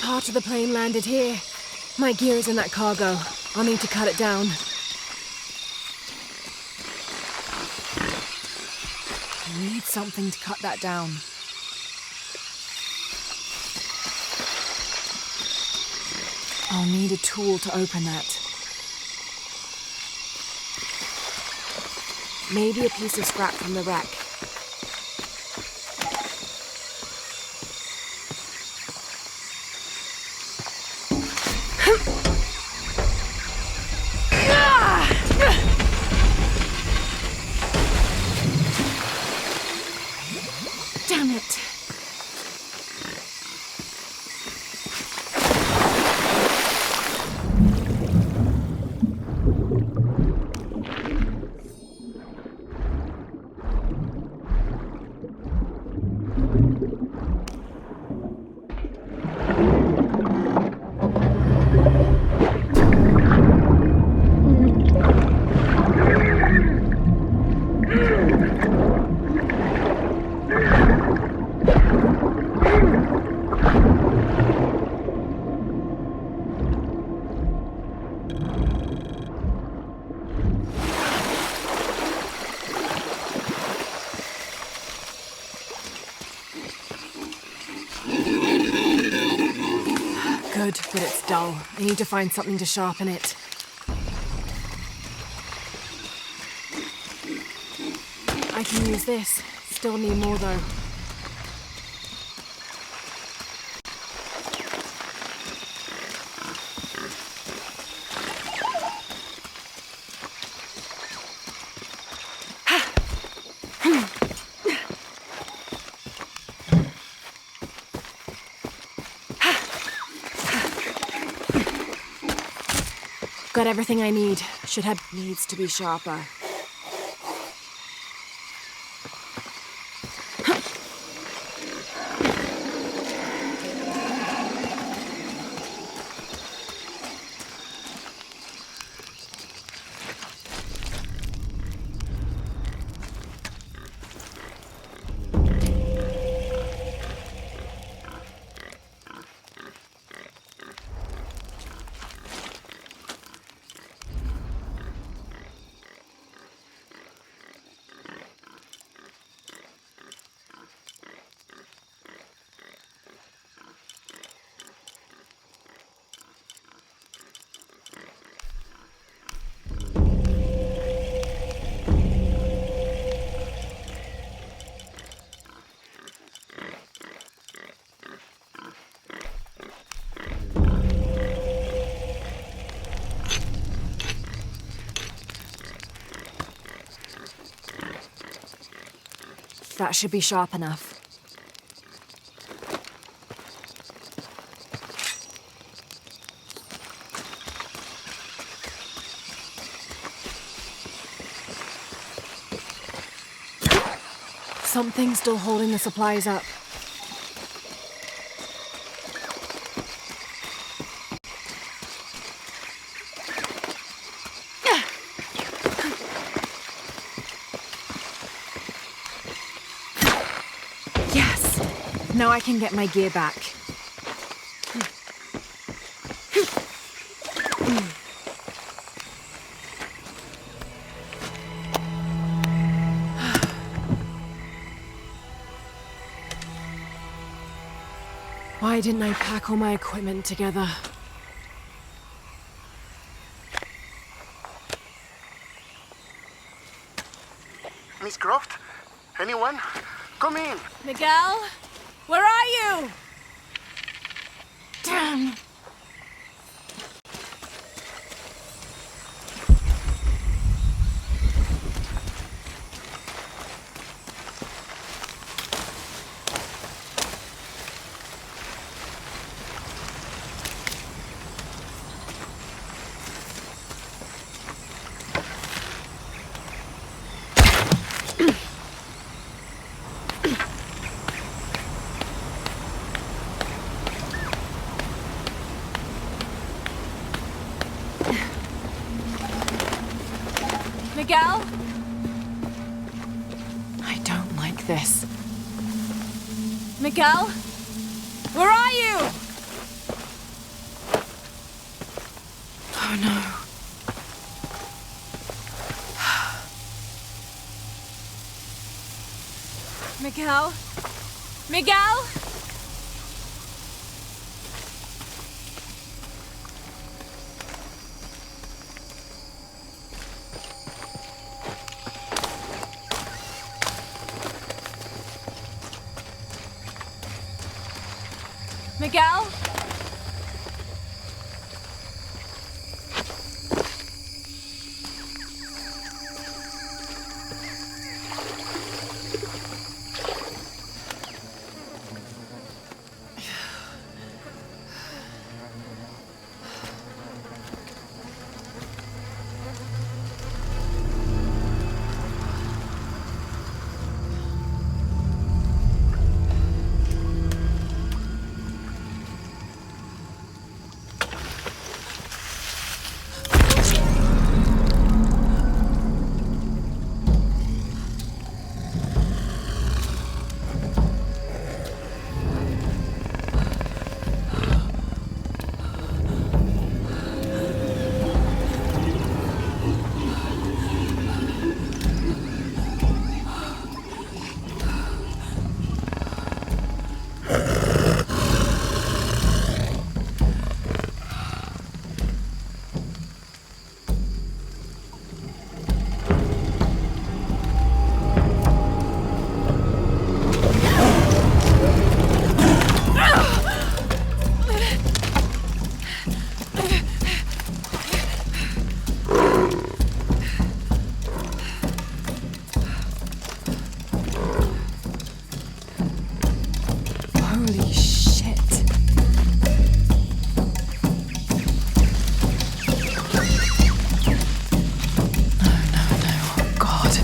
Part of the plane landed here. My gear is in that cargo. I'll need to cut it down. I need something to cut that down. I'll need a tool to open that. Maybe a piece of scrap from the wreck. Damn it. Good, but it's dull. I need to find something to sharpen it. I can use this. Still need more though. Got everything I need. Needs to be sharper. That should be sharp enough. Something's still holding the supplies up. Now I can get my gear back. Why didn't I pack all my equipment together? Miss Croft? Anyone? Come in! Miguel? Where are you? Damn! Miguel? I don't like this. Miguel? Where are you? Oh no. Miguel? Miguel? Miguel? Holy shit. Oh God.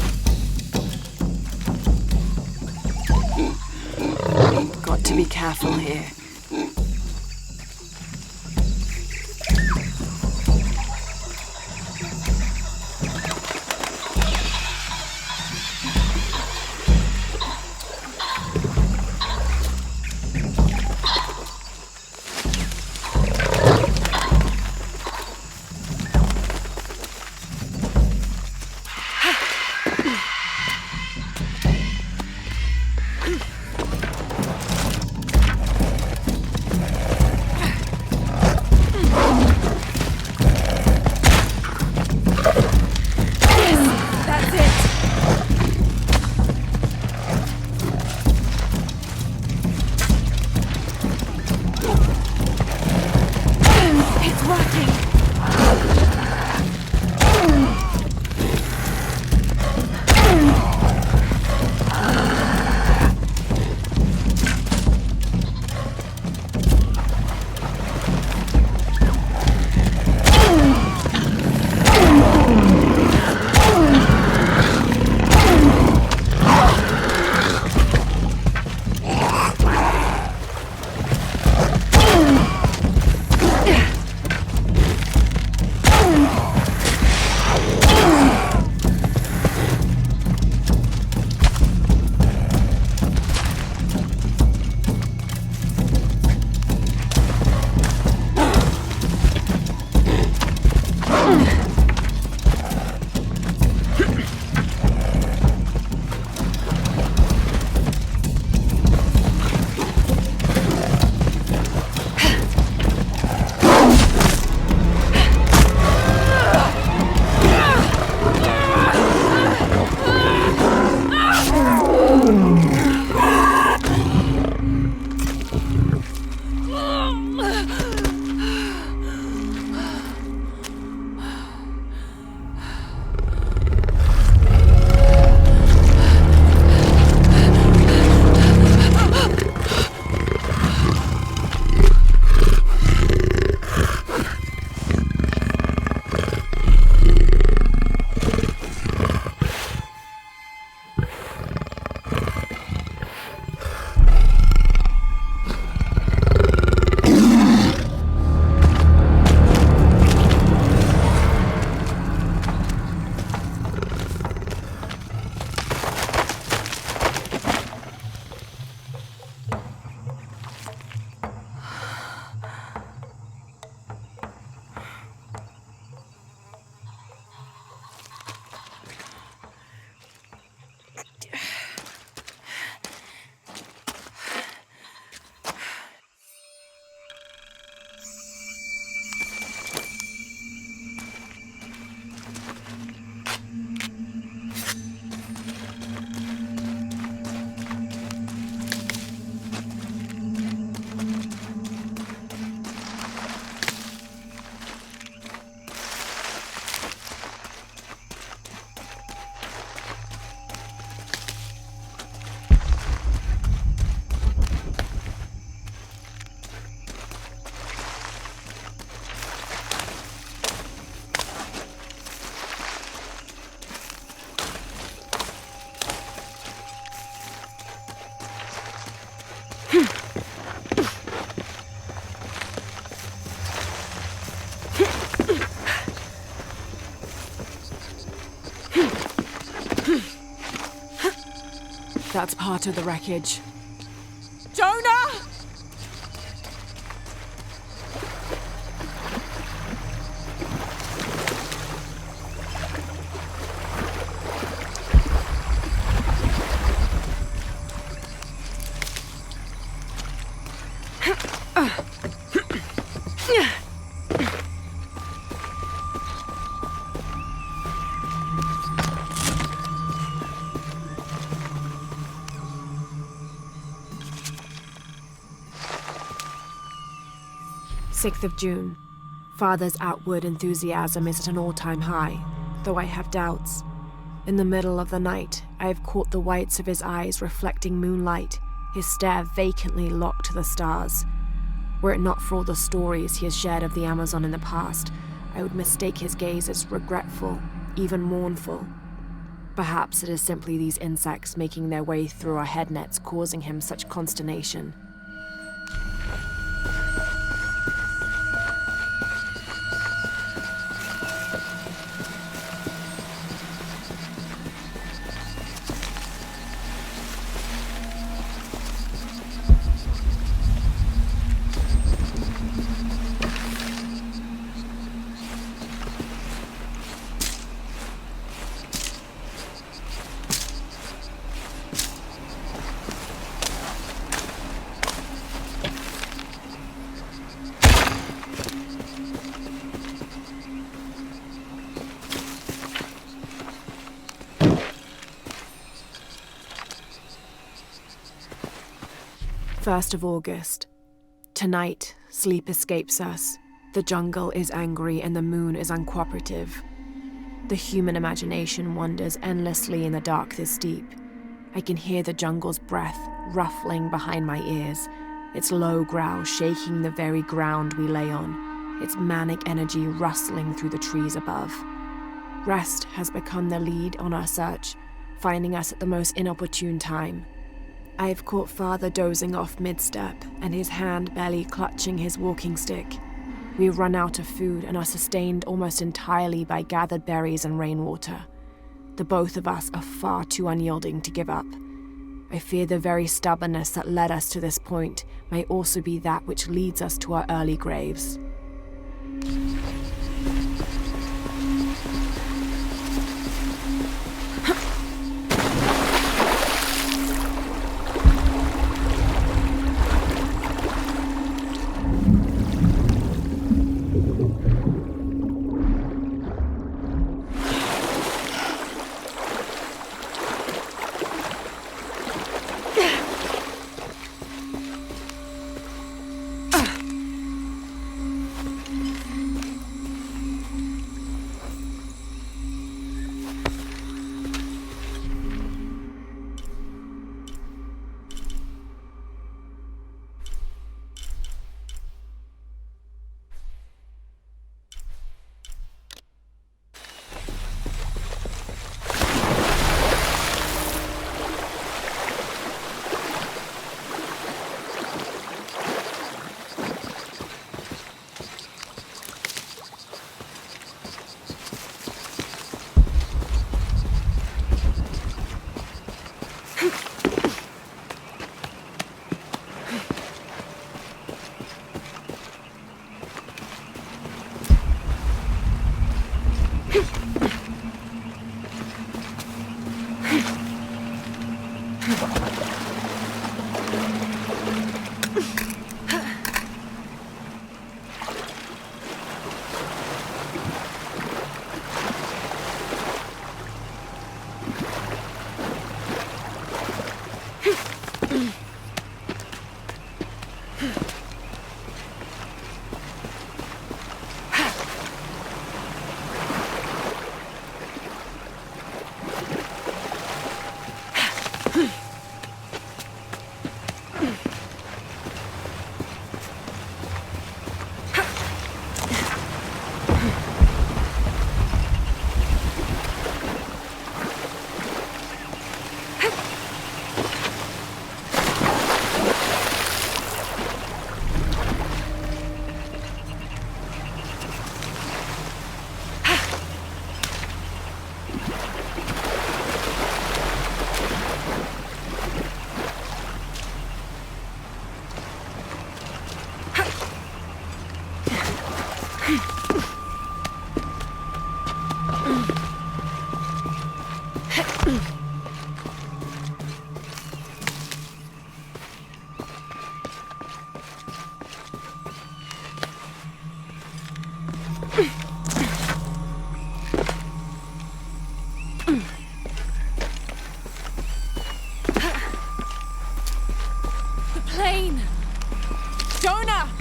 Got to be careful here. That's part of the wreckage. Jonah! Sixth of June. Father's outward enthusiasm is at an all-time high, though I have doubts. In the middle of the night, I have caught the whites of his eyes reflecting moonlight, his stare vacantly locked to the stars. Were it not for all the stories he has shared of the Amazon in the past, I would mistake his gaze as regretful, even mournful. Perhaps it is simply these insects making their way through our head nets causing him such consternation. First of August. Tonight, sleep escapes us. The jungle is angry and the moon is uncooperative. The human imagination wanders endlessly in the dark this deep. I can hear the jungle's breath ruffling behind my ears, its low growl shaking the very ground we lay on, its manic energy rustling through the trees above. Rest has become the lead on our search, finding us at the most inopportune time. I have caught Father dozing off mid-step and his hand barely clutching his walking stick. We run out of food and are sustained almost entirely by gathered berries and rainwater. The both of us are far too unyielding to give up. I fear the very stubbornness that led us to this point may also be that which leads us to our early graves.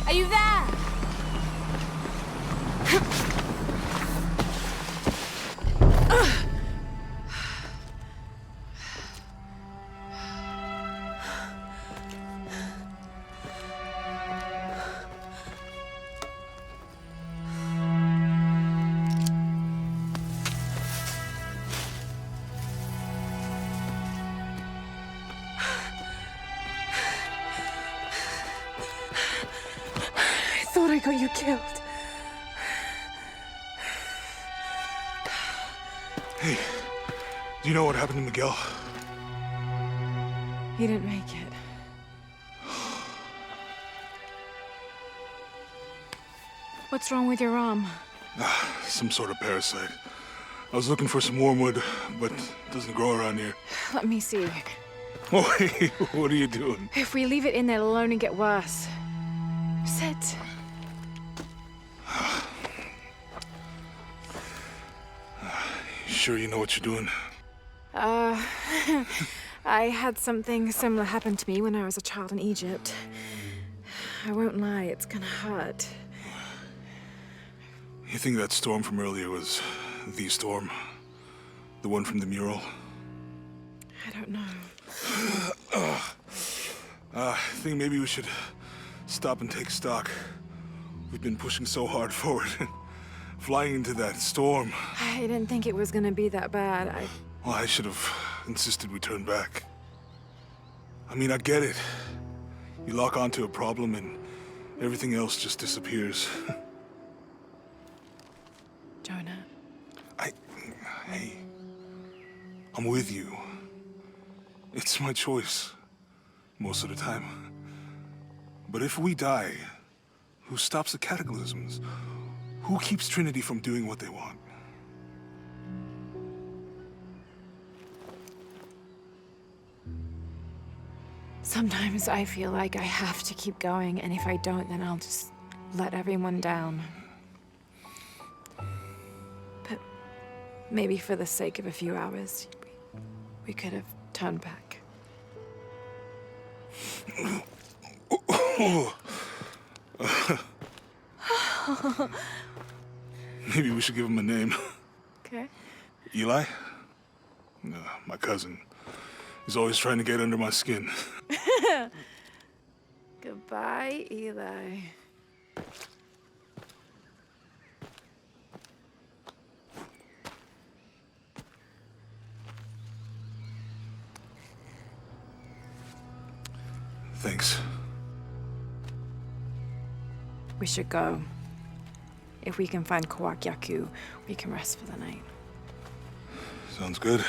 Are you there? I thought I got you killed. Hey, do you know what happened to Miguel? He didn't make it. What's wrong with your arm? Some sort of parasite. I was looking for some wormwood, but it doesn't grow around here. Let me see. Oh, hey, what are you doing? If we leave it in there, it'll only get worse. Sit. You sure you know what you're doing? I had something similar happen to me when I was a child in Egypt. I won't lie, it's gonna hurt. You think that storm from earlier was the storm? The one from the mural? I don't know. I think maybe we should stop and take stock. We've been pushing so hard forward, flying into that storm. I didn't think it was gonna be that bad. Well, I should have insisted we turn back. I mean, I get it. You lock onto a problem and everything else just disappears. Jonah. Hey, I'm with you. It's my choice, most of the time. But if we die, who stops the cataclysms? Who keeps Trinity from doing what they want? Sometimes I feel like I have to keep going, and if I don't, then I'll just let everyone down. But maybe for the sake of a few hours, we could have turned back. Maybe we should give him a name. Okay. Eli? No, my cousin. He's always trying to get under my skin. Goodbye, Eli. Thanks. We should go. If we can find Kawak Yaku, we can rest for the night. Sounds good.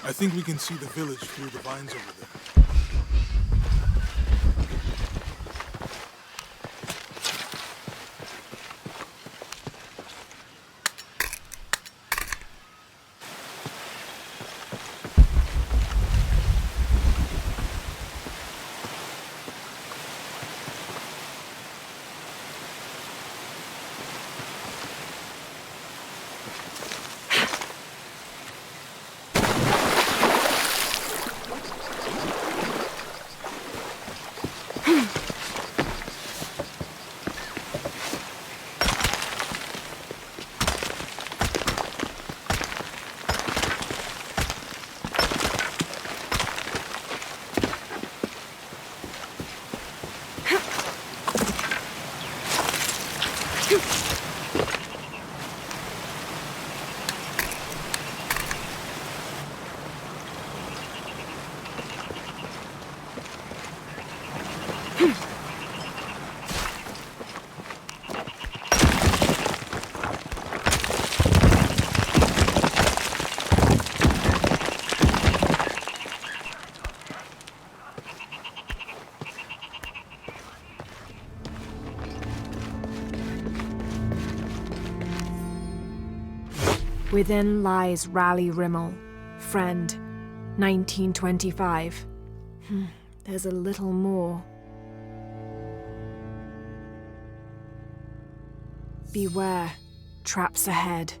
I think we can see the village through the vines over there. Within lies Raleigh Rimmel, friend, 1925. There's a little more. Beware, traps ahead.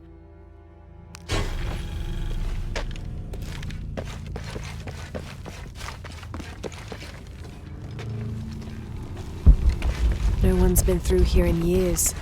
No one's been through here in years.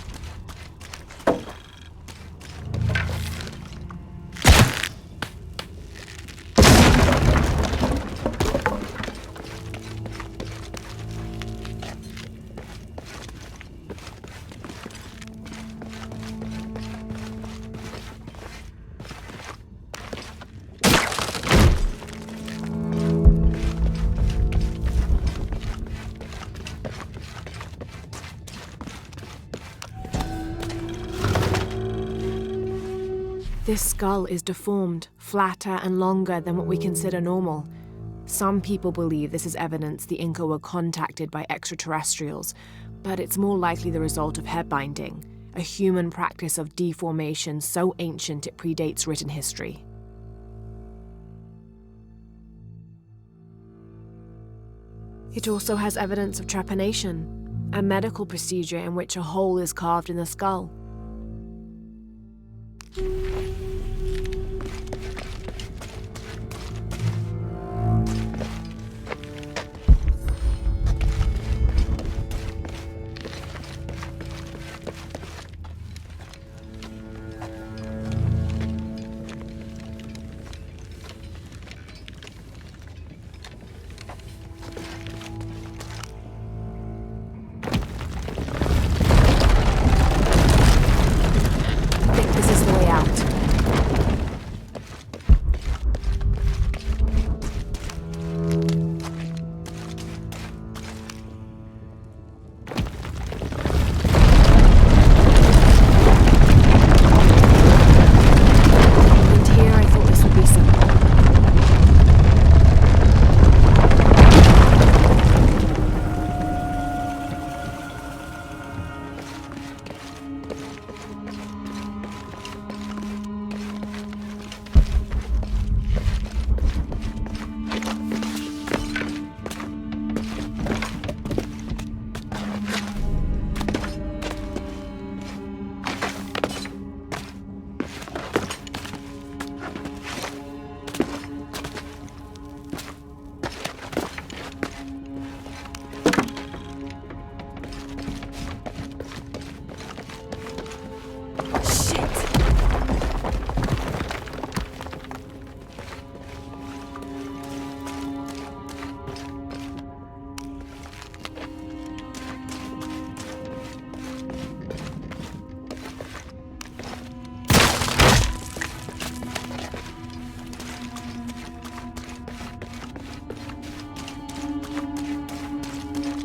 This skull is deformed, flatter and longer than what we consider normal. Some people believe this is evidence the Inca were contacted by extraterrestrials, but it's more likely the result of head binding, a human practice of deformation so ancient it predates written history. It also has evidence of trepanation, a medical procedure in which a hole is carved in the skull.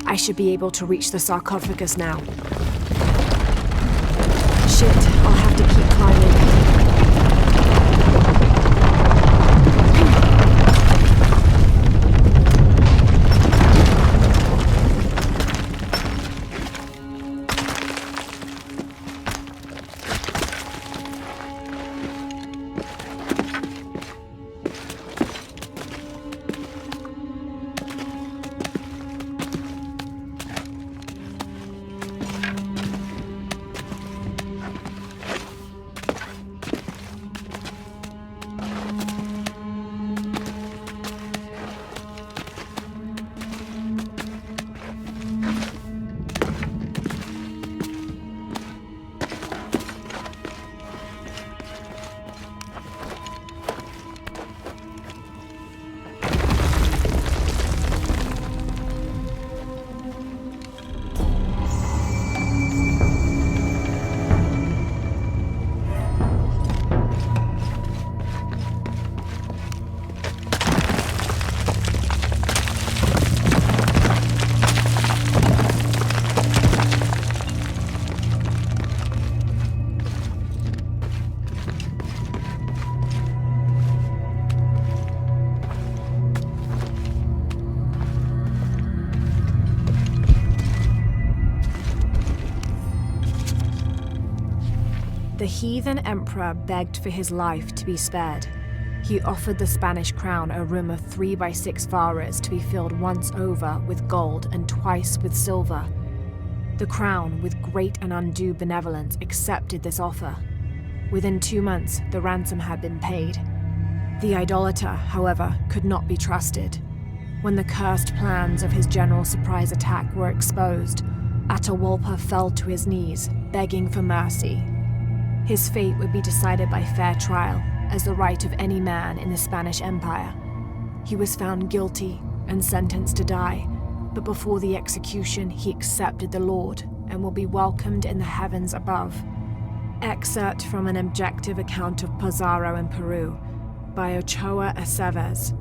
I should be able to reach the sarcophagus now. Shit, I'll have to keep climbing. The heathen emperor begged for his life to be spared. He offered the Spanish crown a room of 3 by 6 varas to be filled once over with gold and twice with silver. The crown, with great and undue benevolence, accepted this offer. Within 2 months, the ransom had been paid. The idolater, however, could not be trusted. When the cursed plans of his general surprise attack were exposed, Atahualpa fell to his knees, begging for mercy. His fate would be decided by fair trial, as the right of any man in the Spanish Empire. He was found guilty and sentenced to die, but before the execution he accepted the Lord and will be welcomed in the heavens above. Excerpt from an objective account of Pizarro in Peru by Ochoa Aceves.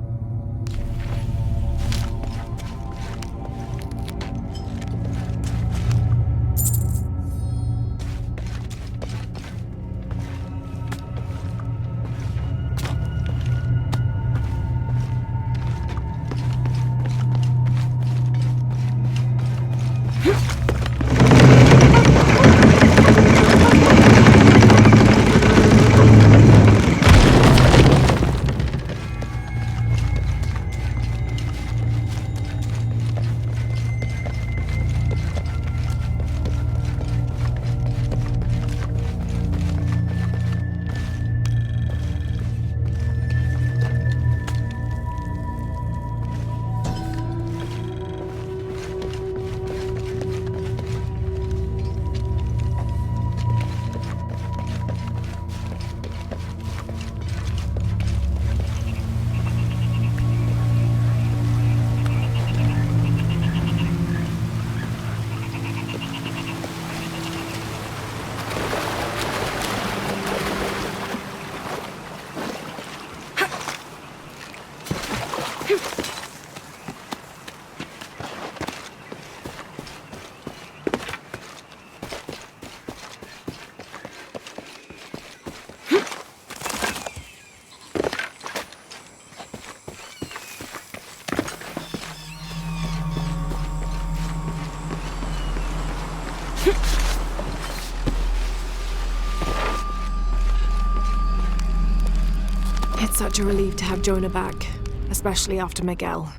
It's such a relief to have Jonah back, especially after Miguel.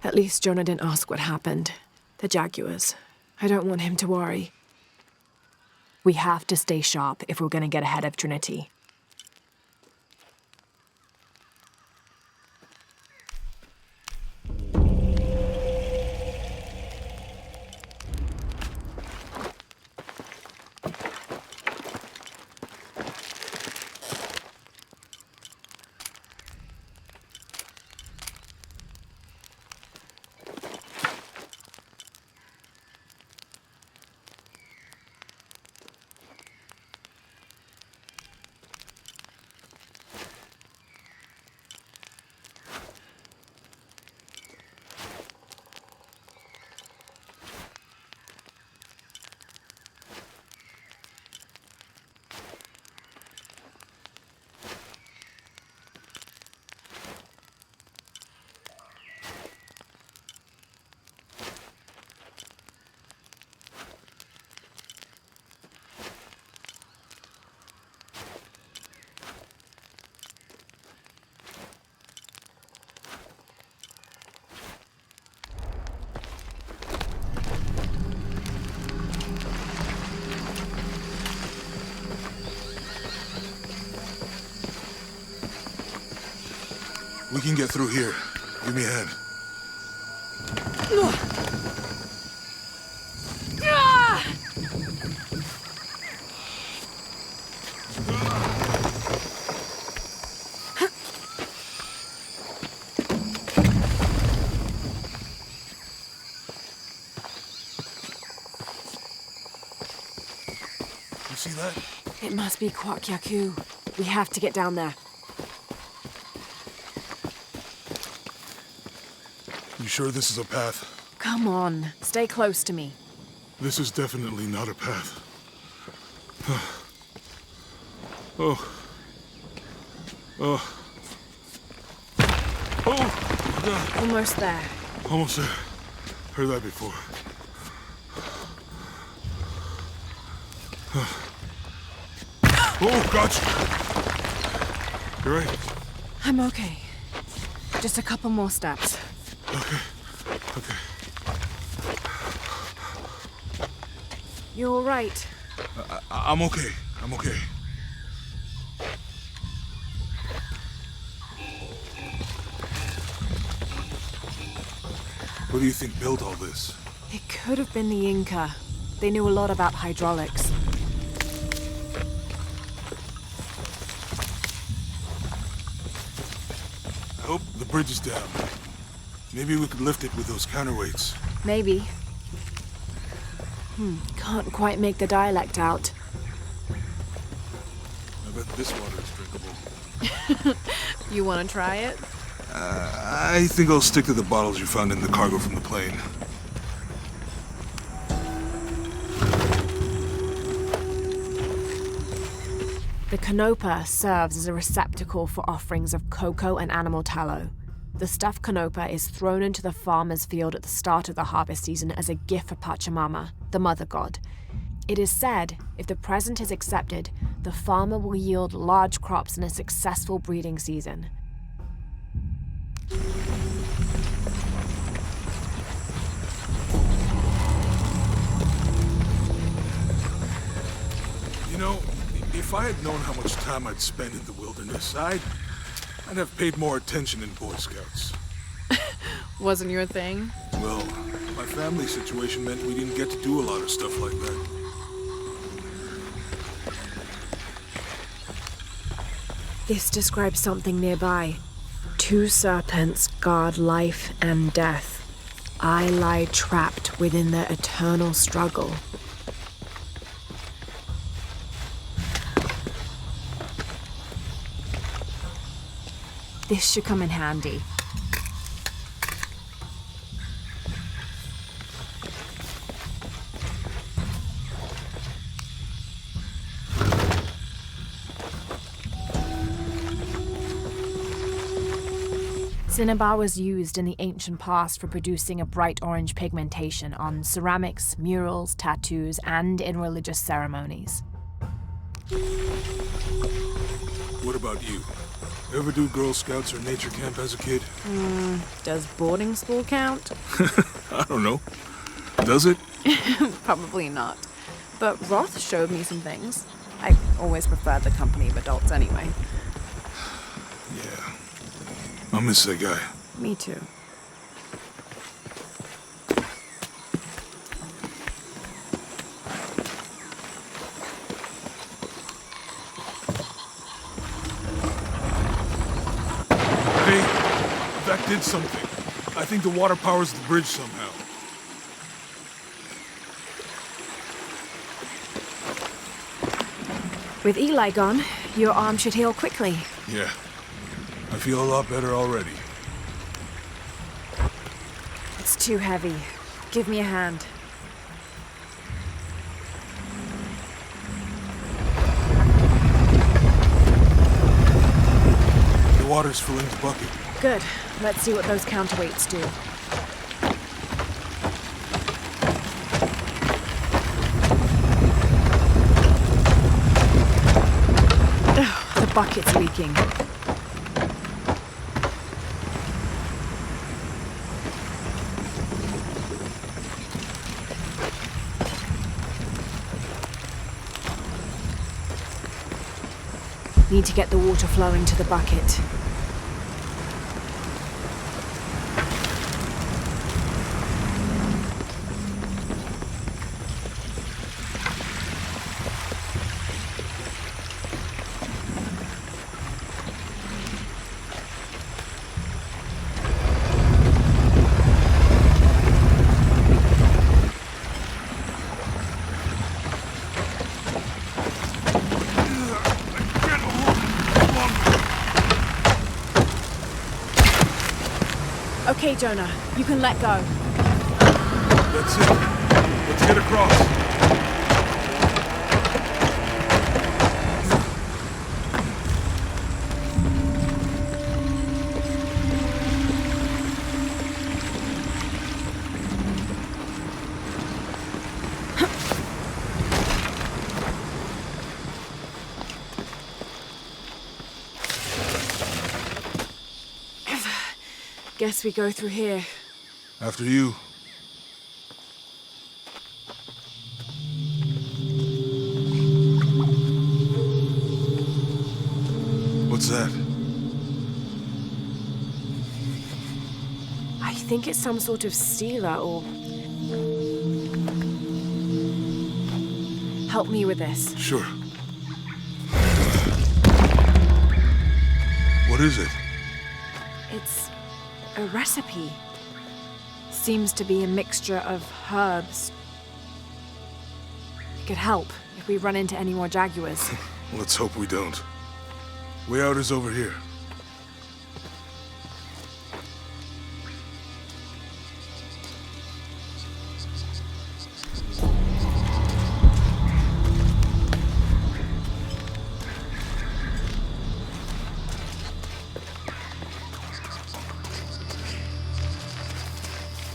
At least Jonah didn't ask what happened. The Jaguars. I don't want him to worry. We have to stay sharp if we're going to get ahead of Trinity. We can get through here. Give me a hand. You see that? It must be Kwak Yaku. We have to get down there. You sure this is a path? Come on, stay close to me. This is definitely not a path. Oh. Oh. Oh, God. Almost there. Almost there. Heard that before. Oh, gotcha. You right? I'm okay. Just a couple more steps. Okay. Okay. You all right? I'm okay. I'm okay. What do you think built all this? It could have been the Inca. They knew a lot about hydraulics. I hope the bridge is down. Maybe we could lift it with those counterweights. Maybe. Can't quite make the dialect out. I bet this water is drinkable. You want to try it? I think I'll stick to the bottles you found in the cargo from the plane. The canopa serves as a receptacle for offerings of cocoa and animal tallow. The stuffed canopa is thrown into the farmer's field at the start of the harvest season as a gift for Pachamama, the mother god. It is said, if the present is accepted, the farmer will yield large crops in a successful breeding season. You know, if I had known how much time I'd spend in the wilderness, I'd have paid more attention in Boy Scouts. Wasn't your thing? Well, my family situation meant we didn't get to do a lot of stuff like that. This describes something nearby. 2 serpents guard life and death. I lie trapped within their eternal struggle. This should come in handy. Cinnabar was used in the ancient past for producing a bright orange pigmentation on ceramics, murals, tattoos, and in religious ceremonies. What about you? Ever do Girl Scouts or nature camp as a kid? Does boarding school count? I don't know. Does it? Probably not. But Roth showed me some things. I always preferred the company of adults anyway. Yeah. I'll miss that guy. Me too. Hey, that did something. I think the water powers the bridge somehow. With Eli gone, your arm should heal quickly. Yeah. I feel a lot better already. It's too heavy. Give me a hand. The water's filling the bucket. Good. Let's see what those counterweights do. Ugh, the bucket's leaking. Need to get the water flowing to the bucket. Okay, Jonah, you can let go. That's it. Let's get across. Guess we go through here. After you. What's that? I think it's some sort of sealer or Help me with this. Sure. What is it? It's a recipe. Seems to be a mixture of herbs. It could help if we run into any more jaguars. Let's hope we don't. Way out is over here.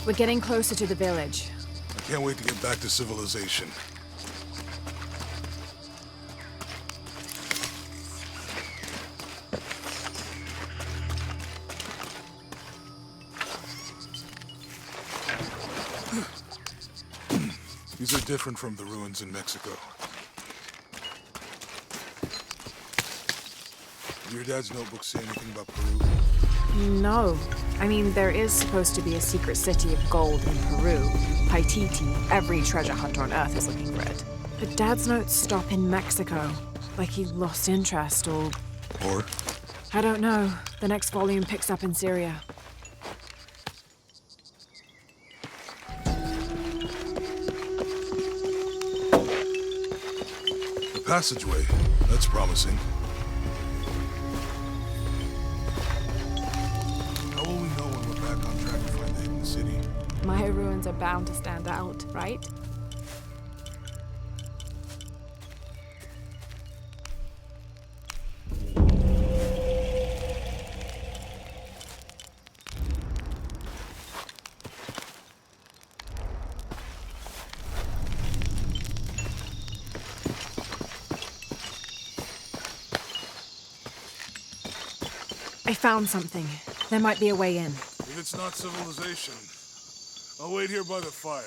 We're getting closer to the village. I can't wait to get back to civilization. These are different from the ruins in Mexico. Did your dad's notebook say anything about Peru? No. I mean, there is supposed to be a secret city of gold in Peru. Paititi. Every treasure hunter on Earth is looking for it. But Dad's notes stop in Mexico. Like he lost interest or... Or? I don't know. The next volume picks up in Syria. A passageway. That's promising. How will we know when we're back on track to find the hidden city? Maya ruins are bound to stand out, right? I found something. There might be a way in. If it's not civilization, I'll wait here by the fire.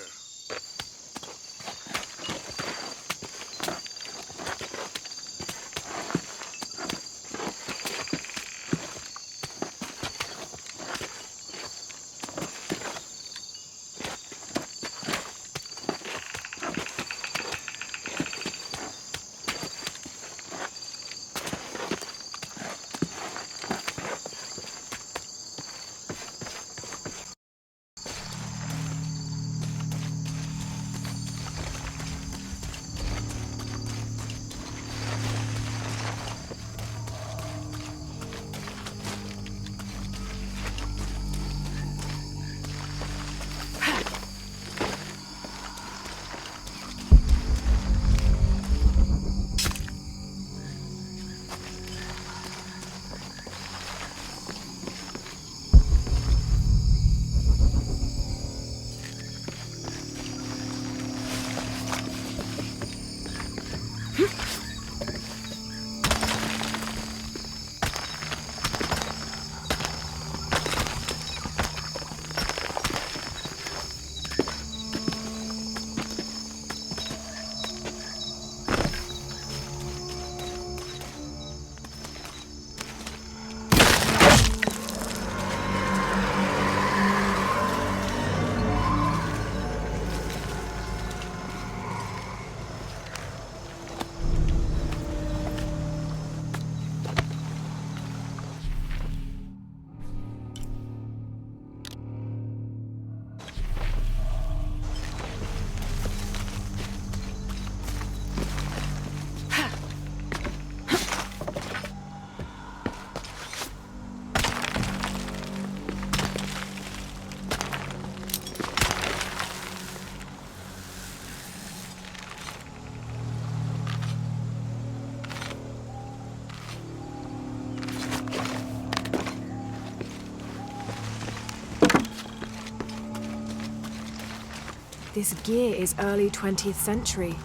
This gear is early 20th century.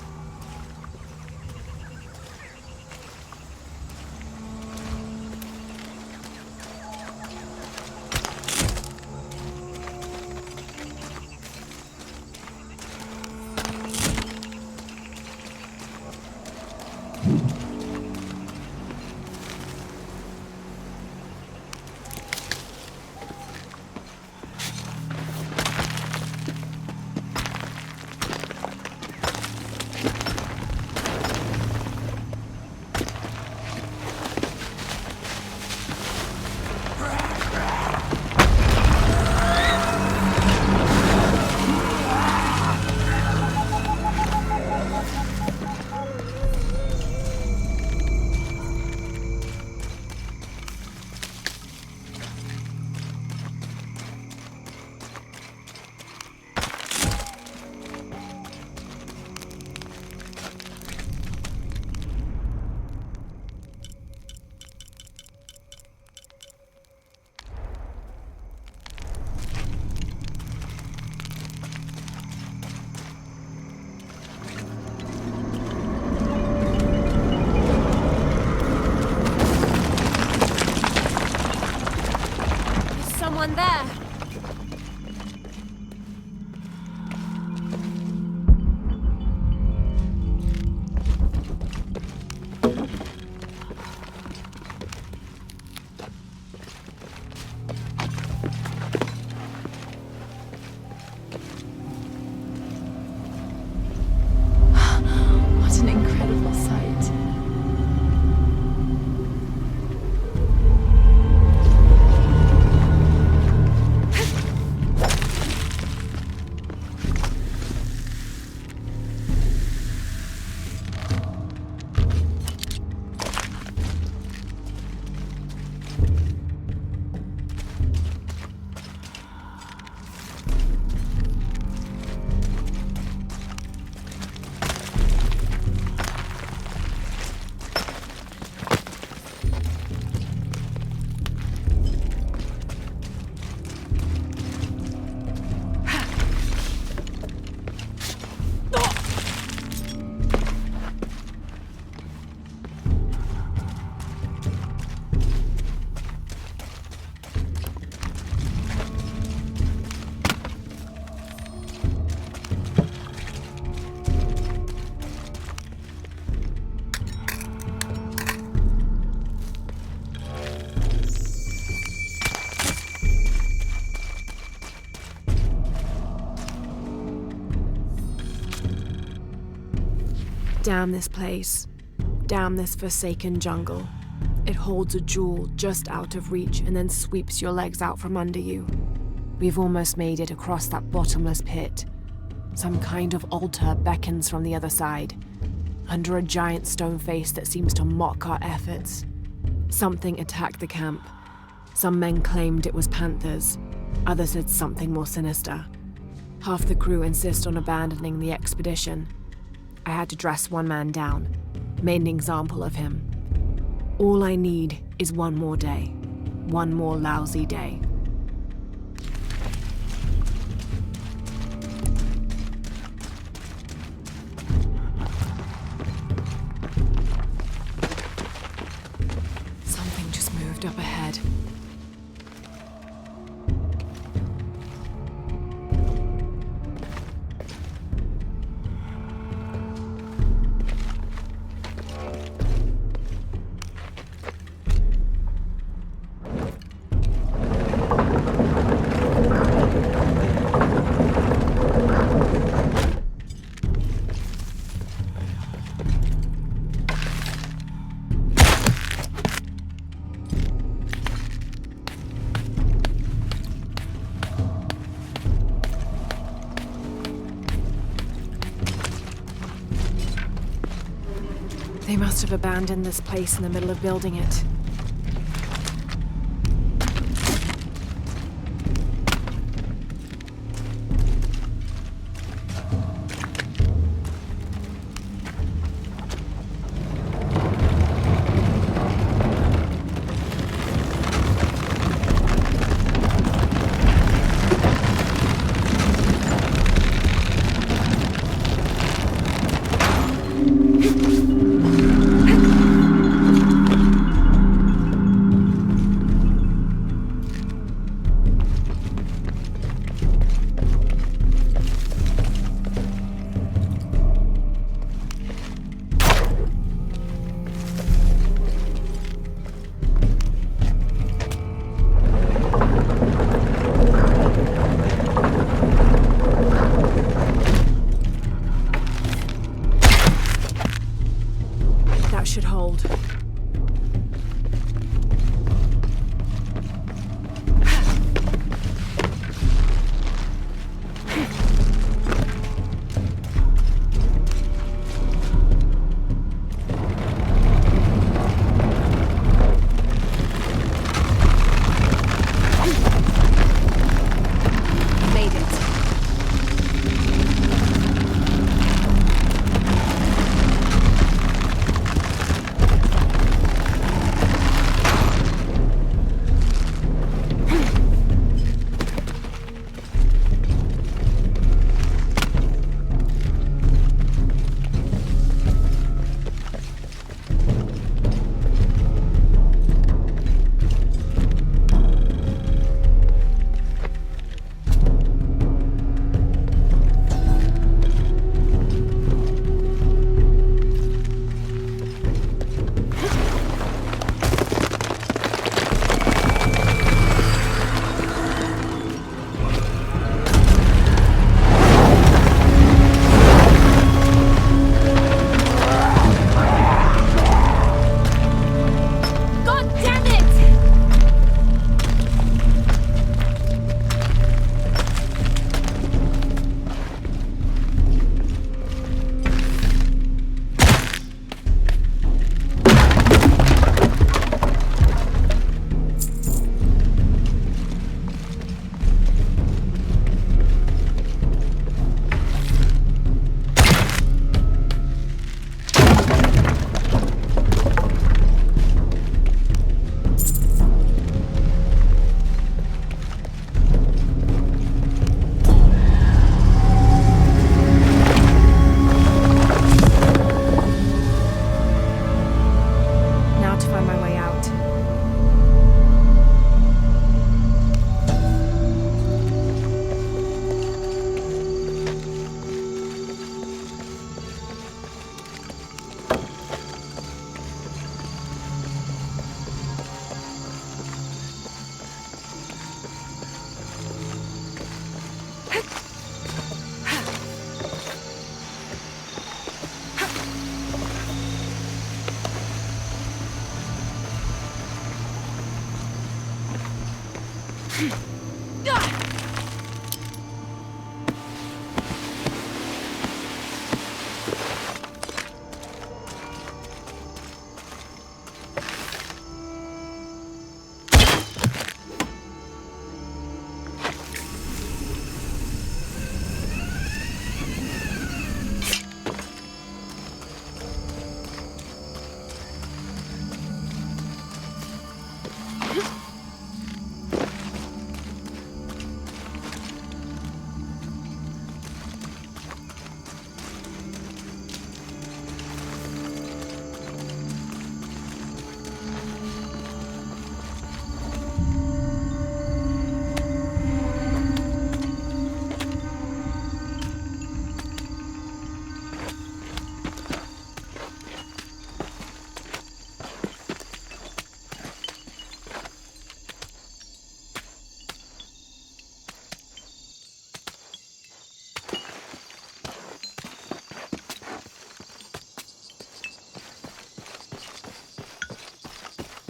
Damn this place. Damn this forsaken jungle. It holds a jewel just out of reach and then sweeps your legs out from under you. We've almost made it across that bottomless pit. Some kind of altar beckons from the other side, under a giant stone face that seems to mock our efforts. Something attacked the camp. Some men claimed it was panthers. Others said something more sinister. Half the crew insist on abandoning the expedition. I had to dress one man down, made an example of him. All I need is one more day. One more lousy day. Something just moved up ahead. They must have abandoned this place in the middle of building it. Should hold. Made it.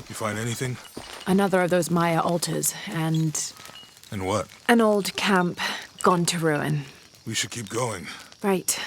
You find anything? Another of those Maya altars, and And what? an old camp gone to ruin. We should keep going. Right.